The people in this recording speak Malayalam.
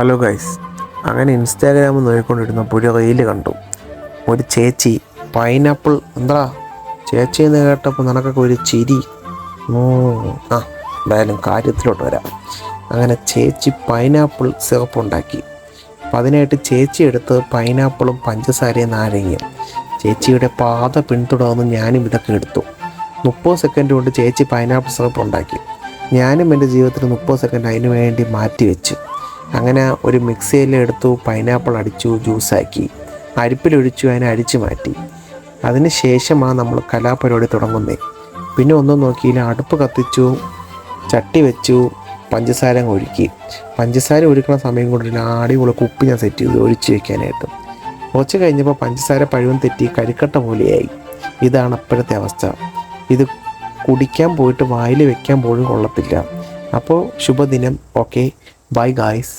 ഹലോ ഗൈസ്, അങ്ങനെ ഇൻസ്റ്റാഗ്രാമിൽ നോക്കിക്കൊണ്ടിരുന്നപ്പോൾ ഒരു റീല് കണ്ടു. ഒരു ചേച്ചി പൈനാപ്പിൾ എന്താ ചേച്ചി എന്ന് കേട്ടപ്പോൾ നിനക്കൊക്കെ ഒരു ചിരി. ഓ ആ എന്തായാലും കാര്യത്തിലോട്ട് വരാം. അങ്ങനെ ചേച്ചി പൈനാപ്പിൾ സിറപ്പ് ഉണ്ടാക്കി. അപ്പം അതിനായിട്ട് ചേച്ചി എടുത്ത് പൈനാപ്പിളും പഞ്ചസാരയും നാരങ്ങയും. ചേച്ചിയുടെ പാത പിന്തുടർന്ന് ഞാനും ഇതൊക്കെ എടുത്തു. 30 സെക്കൻഡ് കൊണ്ട് ചേച്ചി പൈനാപ്പിൾ സിറപ്പ് ഉണ്ടാക്കി. ഞാനും എൻ്റെ ജീവിതത്തിൽ 30 സെക്കൻഡ് അതിന് വേണ്ടി മാറ്റി വെച്ചു. അങ്ങനെ ഒരു മിക്സിയിൽ എടുത്തു, പൈനാപ്പിൾ അടിച്ചു, ജ്യൂസാക്കി, അരിപ്പിലൊഴിച്ചു, അതിനെ അടിച്ചു മാറ്റി. അതിന് ശേഷമാണ് നമ്മൾ കലാപരിപാടി തുടങ്ങുന്നത്. പിന്നെ ഒന്നും നോക്കിയില്ല, അടുപ്പ് കത്തിച്ചു, ചട്ടി വെച്ചു, പഞ്ചസാര ഒഴുക്കി. പഞ്ചസാര ഒഴുക്കുന്ന സമയം കൊണ്ടില്ല, അടിപൊളി കുപ്പി ഞാൻ സെറ്റ് ചെയ്തു ഒഴിച്ച് വയ്ക്കാനായിട്ട്. കുറച്ച് കഴിഞ്ഞപ്പോൾ പഞ്ചസാര പഴുവൻ തെറ്റി കരിക്കട്ട പോലെയായി. ഇതാണ് അപ്പോഴത്തെ അവസ്ഥ. ഇത് കുടിക്കാൻ പോയിട്ട് വായിൽ വെക്കാൻ പോലും കൊള്ളത്തില്ല. അപ്പോൾ ശുഭദിനം. Okay, bye guys.